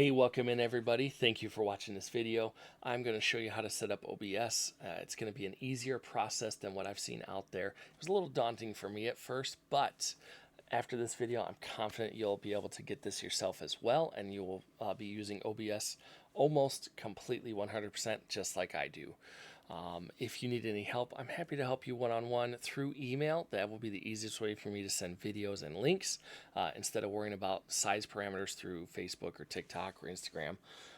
Hey, welcome in everybody. Thank you for watching this video. I'm going to show you how to set up OBS. It's going to be an easier process than what I've seen out there. It was a little daunting for me at first, but after this video, I'm confident you'll be able to get this yourself as well, and you will be using OBS almost completely 100% just like I do. If you need any help, I'm happy to help you one-on-one through email. That will be the easiest way for me to send videos and links instead of worrying about size parameters through Facebook or TikTok or Instagram.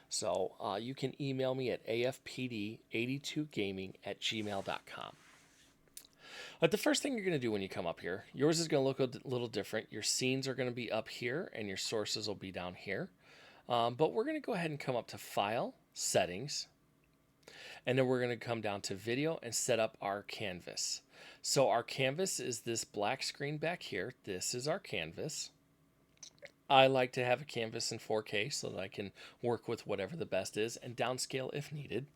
So you can email me at afpd82gaming@gmail.com. But the first thing you're going to do when you come up here, yours is going to look a little different. Your scenes are going to be up here and your sources will be down here. But we're going to go ahead and come up to File, Settings, and then we're going to come down to Video and set up our canvas. So our canvas is this black screen back here. This is our canvas. I like to have a canvas in 4K so that I can work with whatever the best is and downscale if needed.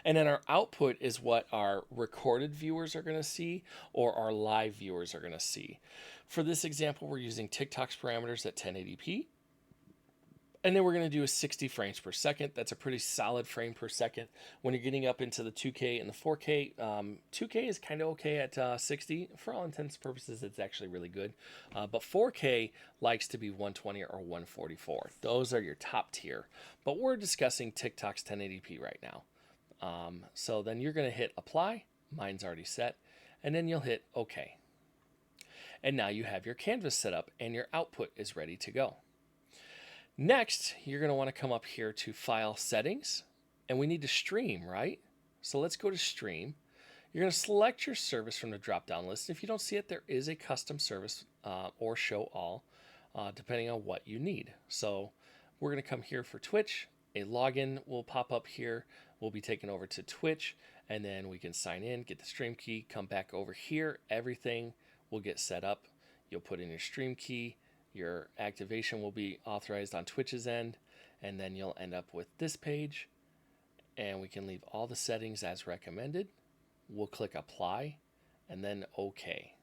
And then our output is what our recorded viewers are going to see or our live viewers are going to see. For this example, we're using TikTok's parameters at 1080p. And then we're going to do a 60 frames per second. That's a pretty solid frame per second. When you're getting up into the 2K and the 4K, 2K is kind of okay at 60. For all intents and purposes, it's actually really good. But 4K likes to be 120 or 144. Those are your top tier. But we're discussing TikTok's 1080p right now. So then you're going to hit Apply. Mine's already set. And then you'll hit OK. And now you have your canvas set up and your output is ready to go. Next, you're going to want to come up here to File, Settings, and we need to stream, right? So let's go to Stream. You're going to select your service from the drop-down list. If you don't see it, there is a custom service or Show All, depending on what you need. So we're going to come here for Twitch. A login will pop up here. We'll be taken over to Twitch, and then we can sign in, get the stream key, come back over here. Everything will get set up. You'll put in your stream key. Your activation will be authorized on Twitch's end, and then you'll end up with this page, and we can leave all the settings as recommended. We'll click Apply, and then OK.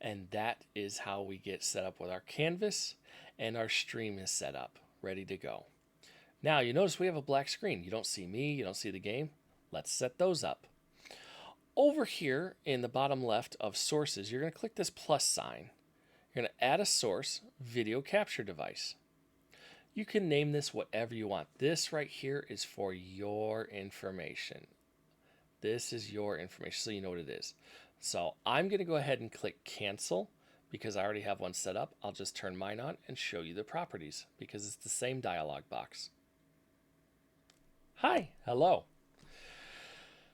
And that is how we get set up with our canvas, and our stream is set up, ready to go. Now, you notice we have a black screen. You don't see me, you don't see the game. Let's set those up. Over here in the bottom left of sources, you're going to click this plus sign. You're going to add a source, video capture device. You can name this whatever you want. This right here is for your information. This is your information, so you know what it is. So I'm going to go ahead and click cancel because I already have one set up. I'll just turn mine on and show you the properties because it's the same dialog box. Hi, hello.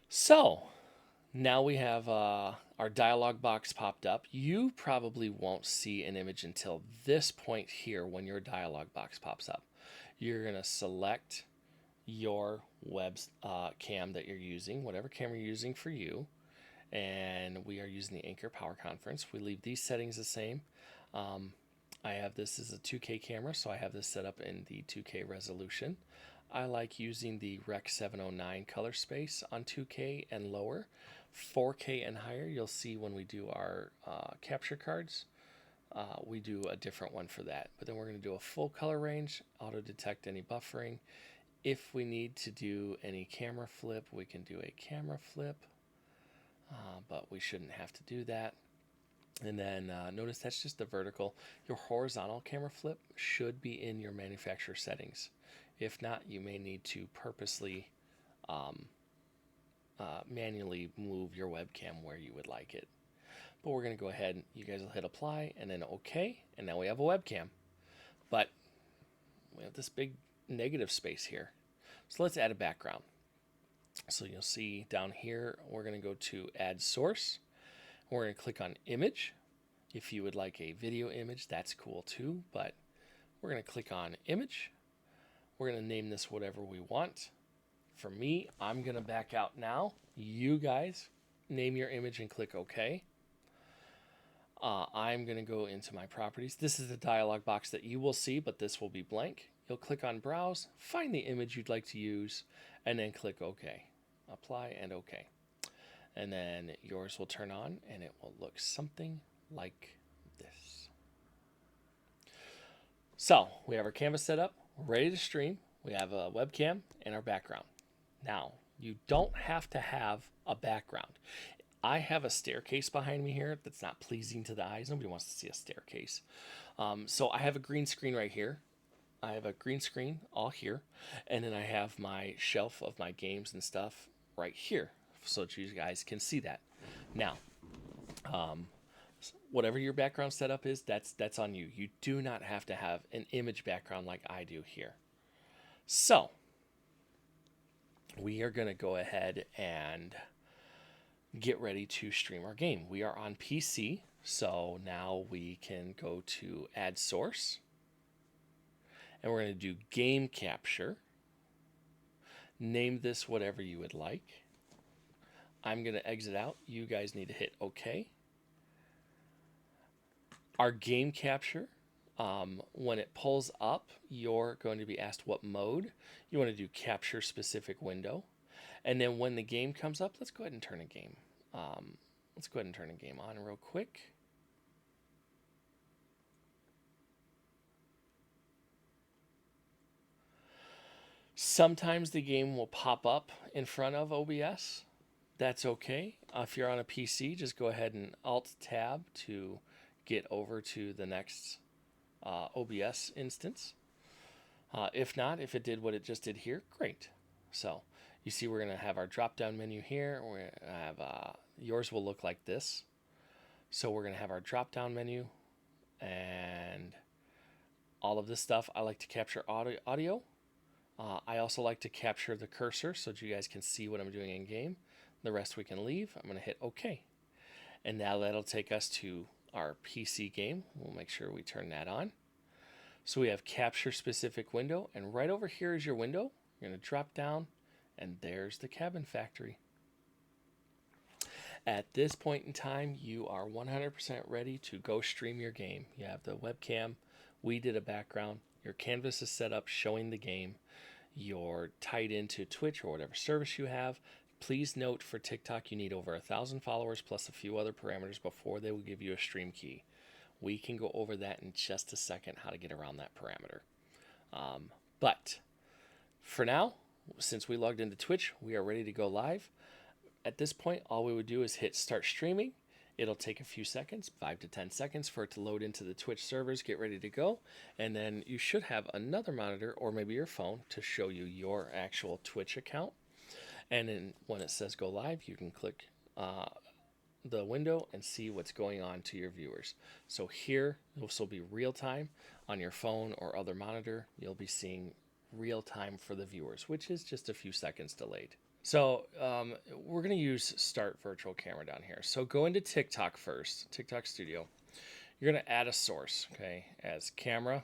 So now we have our dialog box popped up. You probably won't see an image until this point here when your dialog box pops up. You're going to select your web cam that you're using, whatever camera you're using for you. And we are using the Anchor Power Conference. We leave these settings the same. I have this as a 2K camera, so I have this set up in the 2K resolution. I like using the Rec 709 color space on 2K and lower. 4K and higher, you'll see when we do our capture cards, we do a different one for that. But then we're going to do a full color range, auto detect any buffering. If we need to do any camera flip, we can do a camera flip, but we shouldn't have to do that. And then notice that's just the vertical. Your horizontal camera flip should be in your manufacturer settings. If not, you may need to purposely manually move your webcam where you would like it. But we're going to go ahead, you guys will hit apply and then OK, and now we have a webcam. But we have this big negative space here. So let's add a background. So you'll see down here, we're going to go to add source. We're going to click on image. If you would like a video image, that's cool too, but we're going to click on image. We're going to name this whatever we want. For me, I'm going to back out now. You guys name your image and click OK. I'm going to go into my properties. This is the dialog box that you will see, but this will be blank. You'll click on Browse, find the image you'd like to use, and then click OK. Apply and OK. And then yours will turn on, and it will look something like this. So we have our canvas set up, we're ready to stream. We have a webcam and our background. Now, you don't have to have a background. I have a staircase behind me here that's not pleasing to the eyes. Nobody wants to see a staircase. So I have a green screen right here. I have a green screen all here. And then I have my shelf of my games and stuff right here so that you guys can see that. Now, whatever your background setup is, that's on you. You do not have to have an image background like I do here. So, we are going to go ahead and get ready to stream our game. We are on PC, so now we can go to add source, and we're going to do game capture. Name this whatever you would like. I'm going to exit out. You guys need to hit OK. Our game capture, when it pulls up, you're going to be asked what mode. You want to do capture specific window. And then when the game comes up, let's go ahead and turn a game. Let's go ahead and turn a game on real quick. Sometimes the game will pop up in front of OBS. That's okay. If you're on a PC, just go ahead and Alt-Tab to get over to the next OBS instance. If not, if it did what it just did here, great. So you see we're going to have our drop-down menu here. We're going to have yours will look like this. So we're going to have our drop-down menu and all of this stuff. I like to capture audio. I also like to capture the cursor so that you guys can see what I'm doing in game. The rest we can leave. I'm going to hit OK. And now that'll take us to our PC game. We'll make sure we turn that on. So we have capture specific window, and right over here is your window. You're going to drop down, and there's the Cabin Factory. At this point in time, you are 100% ready to go stream your game. You have the webcam. We did a background. Your canvas is set up showing the game. You're tied into Twitch or whatever service you have. Please note for TikTok, you need over 1,000 followers plus a few other parameters before they will give you a stream key. We can go over that in just a second, how to get around that parameter. But for now, since we logged into Twitch, we are ready to go live. At this point, all we would do is hit start streaming. It'll take a few seconds, 5 to 10 seconds for it to load into the Twitch servers, get ready to go. And then you should have another monitor or maybe your phone to show you your actual Twitch account. And then when it says go live, you can click the window and see what's going on to your viewers. So here, this will be real time on your phone or other monitor. You'll be seeing real time for the viewers, which is just a few seconds delayed. So we're going to use Start Virtual Camera down here. So go into TikTok first, TikTok Studio. You're going to add a source, okay, as camera,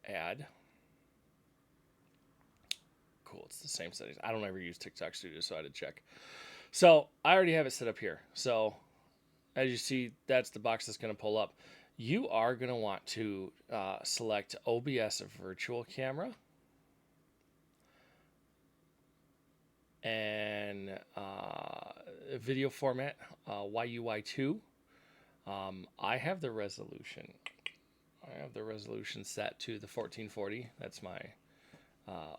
add. Cool, it's the same settings. I don't ever use TikTok Studio, so I had to check. So I already have it set up here. So as you see, that's the box that's going to pull up. You are going to want to select OBS Virtual Camera. And video format, YUI2. I have the resolution. Set to the 1440. That's my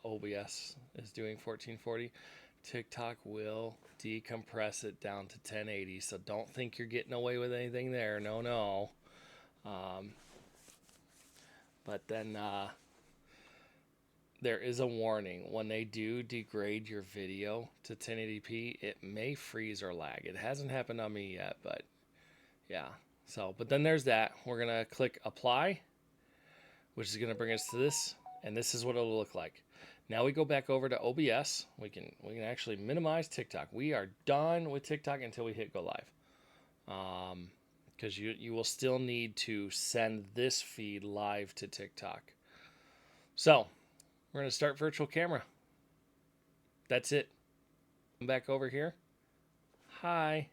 OBS is doing 1440. TikTok will decompress it down to 1080. So don't think you're getting away with anything there. No. But then there is a warning. When they do degrade your video to 1080p, it may freeze or lag. It hasn't happened on me yet, but yeah. So, but then there's that. We're going to click apply, which is going to bring us to this, and this is what it'll look like. Now we go back over to OBS. We can actually minimize TikTok. We are done with TikTok until we hit go live. Because you will still need to send this feed live to TikTok. So, we're going to start virtual camera. That's it. Come back over here. Hi.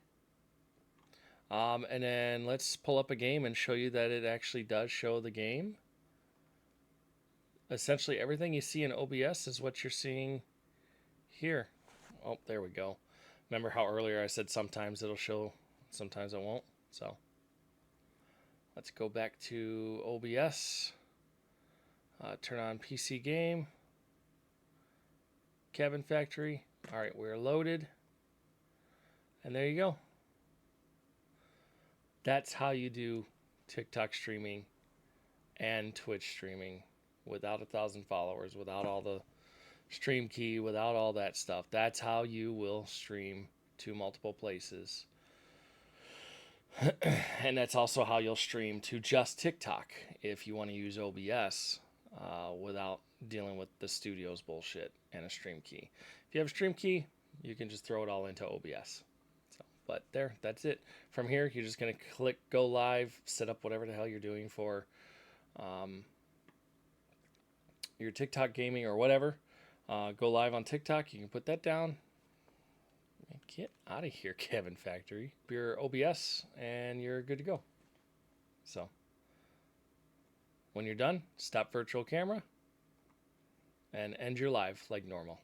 And then let's pull up a game and show you that it actually does show the game. Essentially, everything you see in OBS is what you're seeing here. Oh, there we go. Remember how earlier I said sometimes it'll show, sometimes it won't? So, Let's go back to OBS. Turn on PC game. Cabin Factory. All right, we're loaded. And there you go. That's how you do TikTok streaming and Twitch streaming without 1,000 followers, without all the stream key, without all that stuff. That's how you will stream to multiple places. And that's also how you'll stream to just TikTok if you want to use OBS without dealing with the studio's bullshit and a stream key. If you have a stream key, you can just throw it all into OBS. But there, that's it. From here, you're just going to click go live, set up whatever the hell you're doing for your TikTok gaming or whatever. Go live on TikTok. You can put that down. Get out of here, Cabin Factory. Your OBS, and you're good to go. So, when you're done, stop virtual camera and end your live like normal.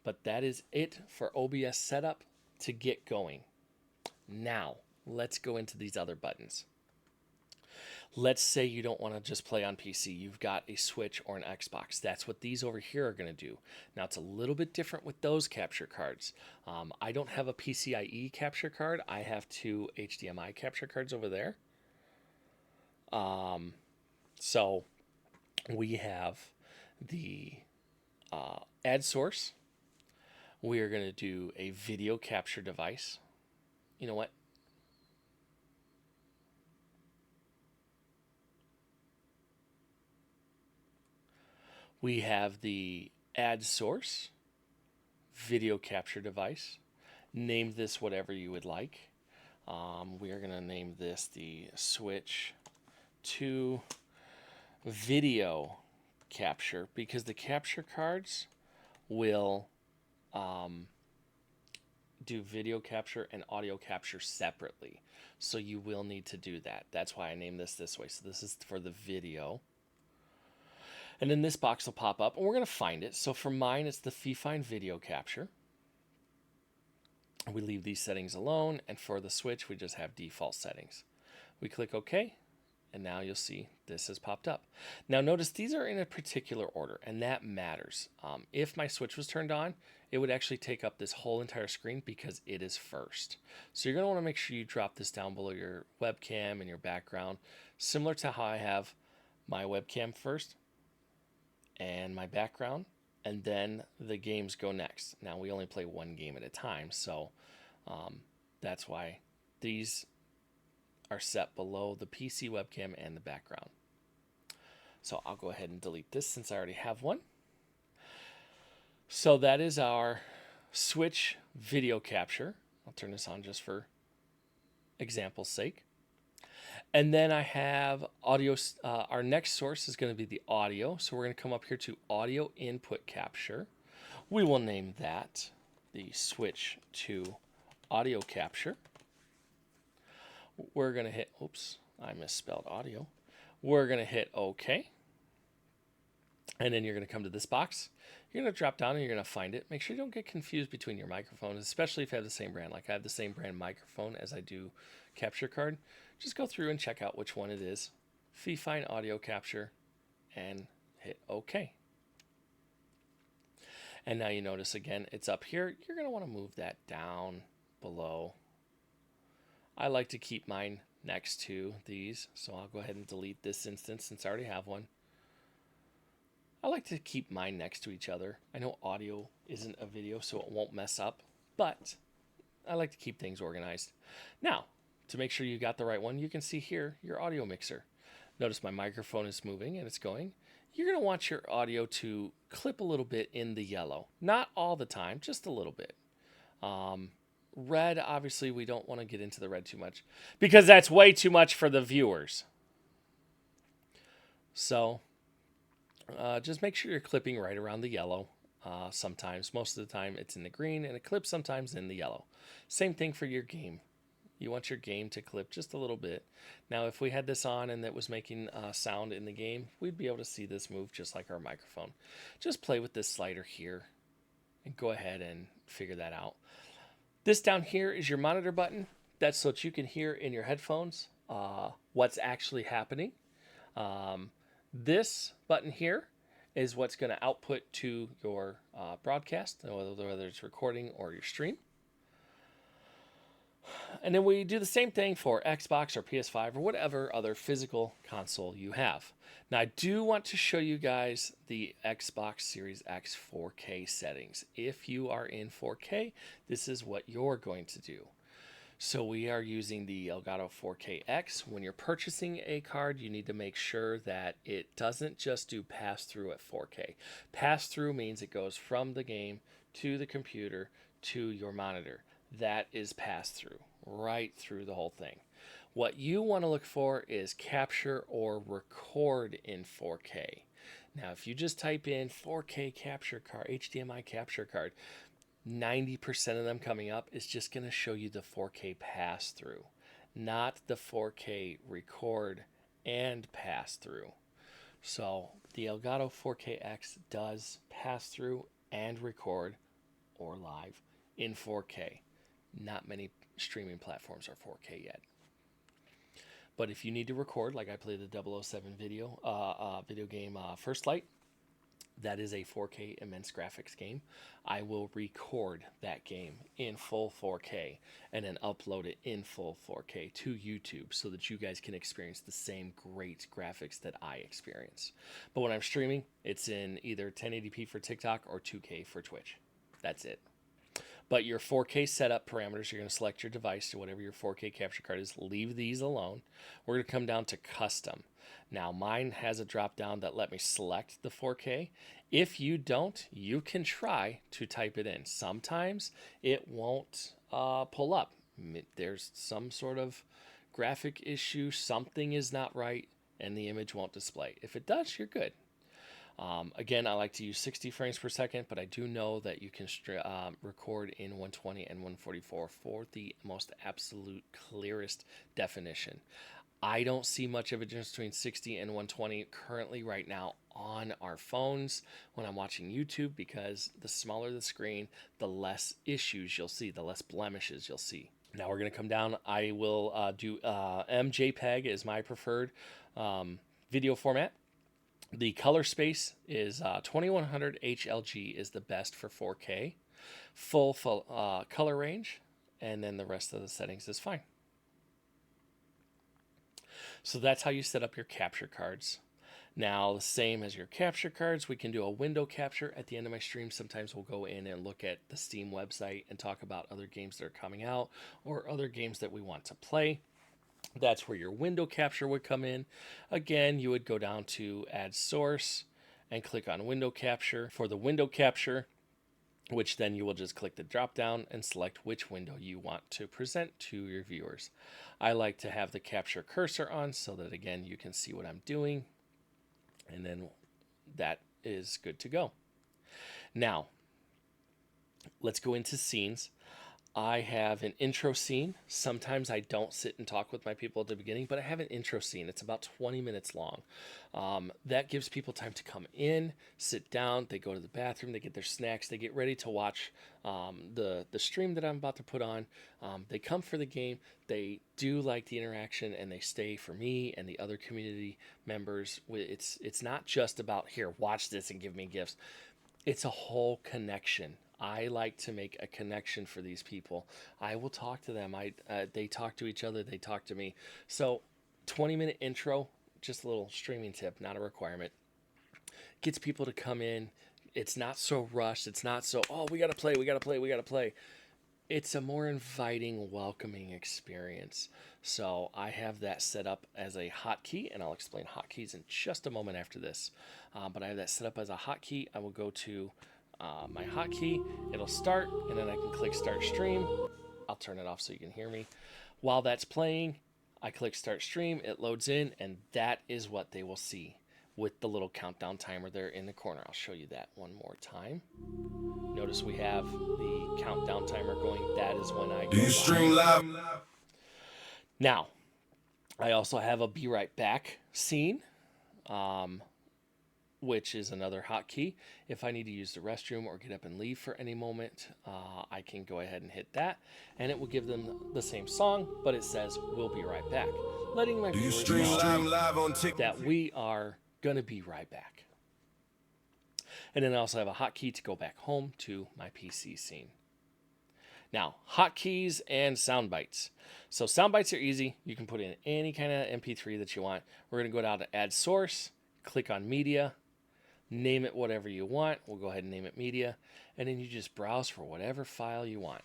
But that is it for OBS setup to get going. Now, let's go into these other buttons. Let's say you don't want to just play on PC. You've got a Switch or an Xbox. That's what these over here are going to do. Now, it's a little bit different with those capture cards. I don't have a PCIe capture card. I have 2 HDMI capture cards over there. So we have the add source. We are going to do a video capture device. You know what? We have the add source, video capture device. Name this whatever you would like. We are going to name this the Switch 2 video capture because the capture cards will do video capture and audio capture separately. So you will need to do that. That's why I named this way. So this is for the video. And then this box will pop up, and we're going to find it. So for mine, it's the Find Video Capture. We leave these settings alone, and for the Switch, we just have default settings. We click OK, and now you'll see this has popped up. Now notice these are in a particular order, and that matters. If my Switch was turned on, it would actually take up this whole entire screen because it is first. So you're going to want to make sure you drop this down below your webcam and your background, similar to how I have my webcam first and my background, and then the games go next. Now we only play one game at a time, so that's why these are set below the PC webcam and the background. So I'll go ahead and delete this since I already have one. So that is our Switch video capture. I'll turn this on just for example's sake. And then I have audio. Our next source is going to be the audio. So we're going to come up here to audio input capture. We will name that the Switch 2 audio capture. We're going to hit, oops, I misspelled audio. We're going to hit OK. And then you're going to come to this box. You're going to drop down and you're going to find it. Make sure you don't get confused between your microphones, especially if you have the same brand. Like I have the same brand microphone as I do capture card. Just go through and check out which one it is. Find audio capture and hit OK. And now you notice again, it's up here. You're going to want to move that down below. I like to keep mine next to these, so I'll go ahead and delete this instance since I already have one. I like to keep mine next to each other. I know audio isn't a video, so it won't mess up, but I like to keep things organized. Now, to make sure you got the right one, you can see here your audio mixer. Notice my microphone is moving and it's going. You're going to want your audio to clip a little bit in the yellow. Not all the time, just a little bit. Red, obviously, we don't want to get into the red too much because that's way too much for the viewers. So just make sure you're clipping right around the yellow. Sometimes, most of the time, it's in the green and it clips sometimes in the yellow. Same thing for your game. You want your game to clip just a little bit. Now, if we had this on and it was making sound in the game, we'd be able to see this move just like our microphone. Just play with this slider here and go ahead and figure that out. This down here is your monitor button. That's so that you can hear in your headphones what's actually happening. This button here is what's going to output to your broadcast, whether it's recording or your stream. And then we do the same thing for Xbox or PS5 or whatever other physical console you have. Now, I do want to show you guys the Xbox Series X 4K settings. If you are in 4K, this is what you're going to do. So we are using the Elgato 4KX. When you're purchasing a card, you need to make sure that it doesn't just do pass-through at 4K. Pass-through means it goes from the game to the computer to your monitor. That is pass-through, right through the whole thing. What you want to look for is capture or record in 4K. Now, if you just type in 4K capture card, HDMI capture card, 90% of them coming up is just going to show you the 4K pass through, not the 4K record and pass through. So the Elgato 4KX does pass through and record or live in 4K. Not many streaming platforms are 4K yet. But if you need to record, like I played the 007 video game First Light, that is a 4K immense graphics game. I will record that game in full 4K and then upload it in full 4K to YouTube so that you guys can experience the same great graphics that I experience. But when I'm streaming, it's in either 1080p for TikTok or 2K for Twitch. That's it. But your 4K setup parameters, you're going to select your device to whatever your 4K capture card is. Leave these alone. We're going to come down to custom. Now, mine has a drop down that let me select the 4K. If you don't, you can try to type it in. Sometimes it won't pull up. There's some sort of graphic issue. Something is not right, and the image won't display. If it does, you're good. Again, I like to use 60 frames per second, but I do know that you can record in 120 and 144 for the most absolute clearest definition. I don't see much of a difference between 60 and 120 currently right now on our phones when I'm watching YouTube, because the smaller the screen, the less issues you'll see, the less blemishes you'll see. Now we're going to come down. I will do MJPEG is my preferred video format. The color space is 2100 HLG is the best for 4K. Full color range, and then the rest of the settings is fine. So that's how you set up your capture cards. Now, the same as your capture cards, we can do a window capture. At the end of my stream, sometimes we'll go in and look at the Steam website and talk about other games that are coming out or other games that we want to play. That's where your window capture would come in. Again, you would go down to Add Source and click on Window Capture. For the window capture, which then you will just click the drop down and select which window you want to present to your viewers. I like to have the capture cursor on so that, again, you can see what I'm doing. And then that is good to go. Now, let's go into scenes. I have an intro scene. Sometimes I don't sit and talk with my people at the beginning, but I have an intro scene. It's about 20 minutes long. That gives people time to come in, sit down, they go to the bathroom, they get their snacks, they get ready to watch the stream that I'm about to put on. They come for the game. They do like the interaction, and they stay for me and the other community members. It's not just about, here, watch this and give me gifts. It's a whole connection. I like to make a connection for these people. I will talk to them. They talk to each other. They talk to me. So 20-minute intro, just a little streaming tip, not a requirement. Gets people to come in. It's not so rushed. It's not so, oh, we got to play. It's a more inviting, welcoming experience. So I have that set up as a hotkey, and I'll explain hotkeys in just a moment after this. But I have that set up as a hotkey. I will go to my hotkey, it'll start, and then I can click start stream. I'll turn it off so you can hear me. While that's playing, I click start stream, it loads in, and that is what they will see with the little countdown timer there in the corner. I'll show you that one more time. Notice we have the countdown timer going. That is when I go live. Stream live. Now, I also have a be right back scene. which is another hotkey. If I need to use the restroom or get up and leave for any moment, I can go ahead and hit that, and it will give them the same song, but it says we'll be right back, letting my viewers know that we are going to be right back. And then I also have a hotkey to go back home to my PC scene. Now, hotkeys and sound bites. So sound bites are easy. You can put in any kind of MP3 that you want. We're going to go down to add source, click on media, name it whatever you want. We'll go ahead and name it media, and then you just browse for whatever file you want.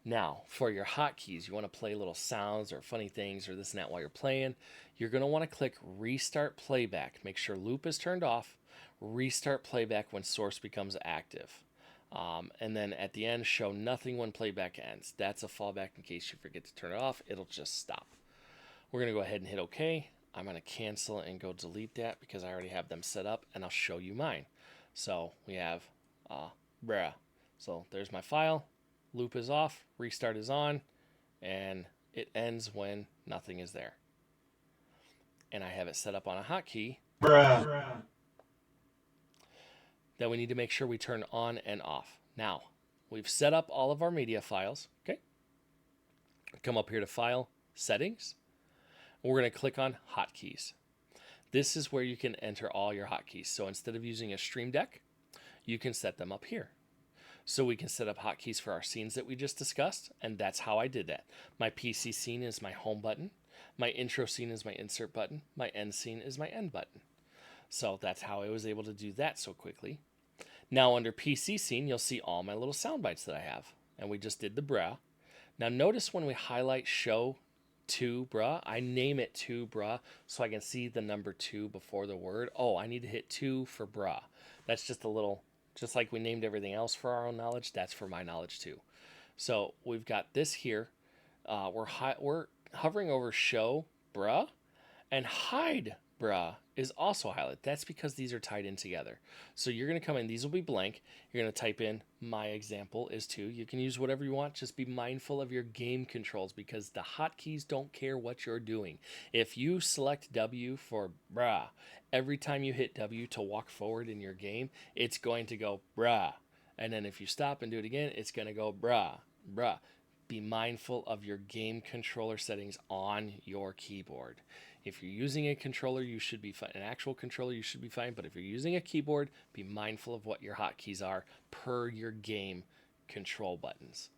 Now, for your hotkeys, you want to play little sounds or funny things or this and that while you're playing, you're going to want to click restart playback. Make sure loop is turned off. Restart playback when source becomes active. And then at the end, show nothing when playback ends. That's a fallback in case you forget to turn it off. It'll just stop. We're going to go ahead and hit OK. I'm going to cancel and go delete that because I already have them set up, and I'll show you mine. So we have bruh. So there's my file. Loop is off. Restart is on. And it ends when nothing is there. And I have it set up on a hotkey. Bruh. That we need to make sure we turn on and off. Now, we've set up all of our media files. Okay. Come up here to File, Settings. We're going to click on Hotkeys. This is where you can enter all your hotkeys. So instead of using a Stream Deck, you can set them up here. So we can set up hotkeys for our scenes that we just discussed, and that's how I did that. My PC scene is my home button. My intro scene is my insert button. My end scene is my end button. So that's how I was able to do that so quickly. Now under PC scene, you'll see all my little sound bites that I have. And we just did the bruh. Now notice when we highlight show to bruh, I name it to bruh so I can see the number 2 before the word. Oh, I need to hit 2 for bruh. That's just a little, just like we named everything else for our own knowledge, that's for my knowledge too. So we've got this here. We're hovering over show bruh, and hide bruh is also highlighted. That's because these are tied in together. So you're going to come in, these will be blank. You're going to type in my example is 2. You can use whatever you want. Just be mindful of your game controls because the hotkeys don't care what you're doing. If you select W for bruh, every time you hit W to walk forward in your game, it's going to go bruh. And then if you stop and do it again, it's going to go bruh, bruh. Be mindful of your game controller settings on your keyboard. If you're using a controller, you should be fine. An actual controller, you should be fine. But if you're using a keyboard, be mindful of what your hotkeys are per your game control buttons.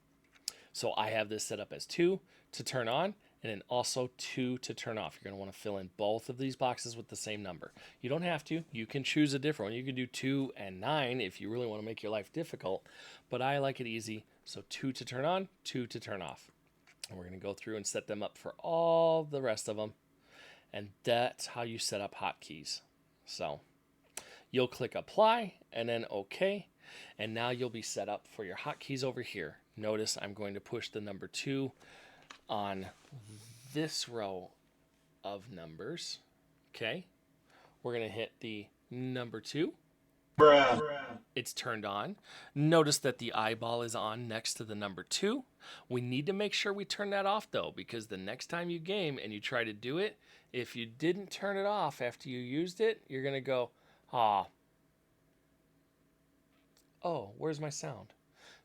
So I have this set up as 2 to turn on, and then also 2 to turn off. You're going to want to fill in both of these boxes with the same number. You don't have to. You can choose a different one. You can do 2 and 9 if you really want to make your life difficult. But I like it easy. So 2 to turn on, 2 to turn off. And we're going to go through and set them up for all the rest of them. And that's how you set up hotkeys. So you'll click apply and then OK. And now you'll be set up for your hotkeys over here. Notice I'm going to push the number 2 on this row of numbers. Okay. We're going to hit the number 2. Bruh. It's turned on. Notice that the eyeball is on next to the number 2. We need to make sure we turn that off though, because the next time you game and you try to do it, if you didn't turn it off after you used it, you're going to go, oh, where's my sound?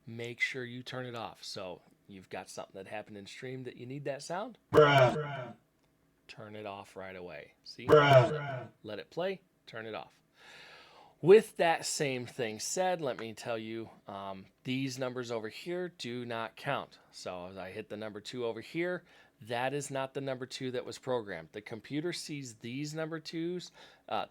Make sure you turn it off. So you've got something that happened in stream that you need that sound. Bruh. Turn it off right away. See? Let it play. Turn it off. With that same thing said, let me tell you, these numbers over here do not count. So as I hit the number 2 over here, that is not the number 2 that was programmed. The computer sees these number 2s,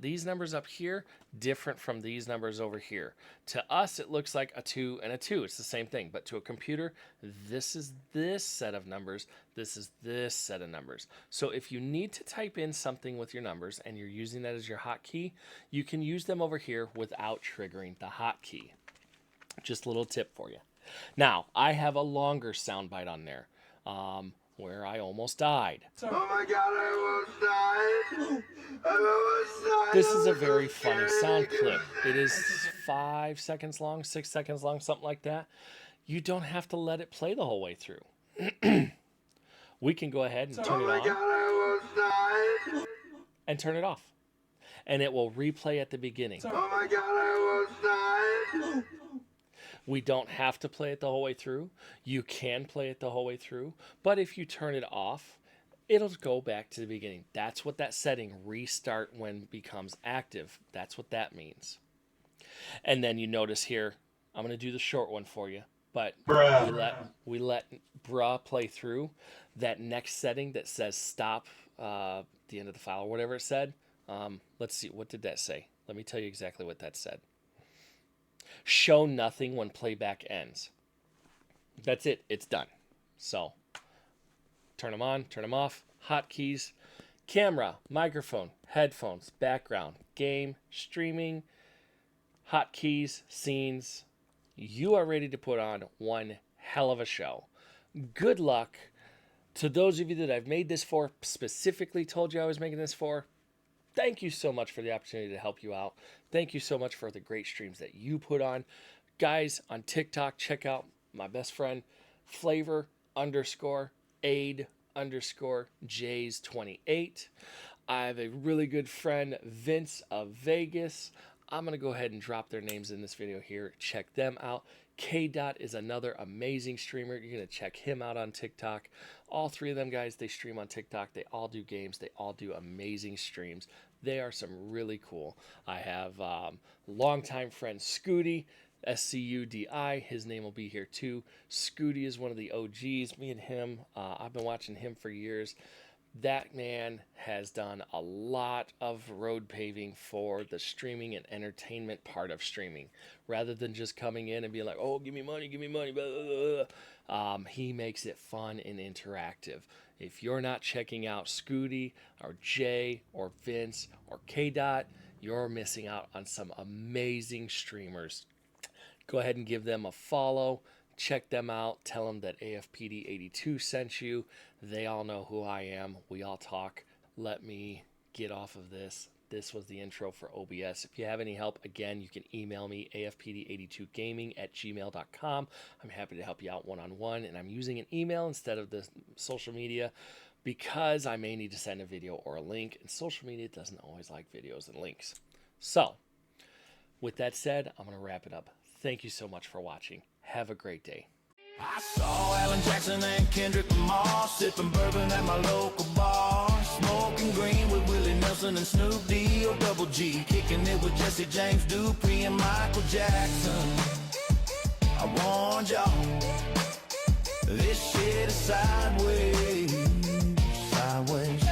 these numbers up here, different from these numbers over here. To us, it looks like a 2 and a 2. It's the same thing. But to a computer, this is this set of numbers. This is this set of numbers. So if you need to type in something with your numbers and you're using that as your hotkey, you can use them over here without triggering the hotkey. Just a little tip for you. Now, I have a longer soundbite on there. Where I almost died. Oh my God, I almost died. I almost died. This is a very funny sound clip. It is 5 seconds long, 6 seconds long, something like that. You don't have to let it play the whole way through. We can go ahead and turn it on. Oh my God, I almost died. And turn it off. and it will replay at the beginning. Oh my God, I almost died. We don't have to play it the whole way through. You can play it the whole way through, but if you turn it off, it'll go back to the beginning. That's what that setting, restart when becomes active. That's what that means. And then you notice here, I'm going to do the short one for you, but we let bruh play through. That next setting that says stop the end of the file or whatever it said. Let's see, what did that say? Let me tell you exactly what that said. Show nothing when playback ends. That's it. It's done. So turn them on, turn them off. Hotkeys, camera, microphone, headphones, background, game, streaming, hotkeys, scenes. You are ready to put on one hell of a show. Good luck to those of you that I've made this for, specifically told you I was making this for. Thank you so much for the opportunity to help you out. Thank you so much for the great streams that you put on. Guys, on TikTok, check out my best friend, flavor_aid_Jays28. I have a really good friend, Vince of Vegas. I'm going to go ahead and drop their names in this video here. Check them out. K-Dot is another amazing streamer. You're going to check him out on TikTok. All three of them guys, they stream on TikTok. They all do games. They all do amazing streams. They are some really cool. I have longtime friend Scooty, SCUDI. His name will be here too. Scooty is one of the OGs. Me and him, I've been watching him for years. That man has done a lot of road paving for the streaming and entertainment part of streaming. Rather than just coming in and being like, oh, give me money, blah, blah, blah. He makes it fun and interactive. If you're not checking out Scooty or Jay or Vince or K-Dot, you're missing out on some amazing streamers. Go ahead and give them a follow. Check them out. Tell them that AFPD82 sent you. They all know who I am. We all talk. Let me get off of this. This was the intro for OBS. If you have any help, again, you can email me, afpd82gaming@gmail.com. I'm happy to help you out one-on-one, and I'm using an email instead of the social media because I may need to send a video or a link, and social media doesn't always like videos and links. So, with that said, I'm going to wrap it up. Thank you so much for watching. Have a great day. I saw Alan Jackson and Kendrick Lamar sipping bourbon at my local bar, smoking green with Willie Nelson and Snoop D-O double G, kicking it with Jesse James Dupree and Michael Jackson. I warned y'all, this shit is sideways, sideways.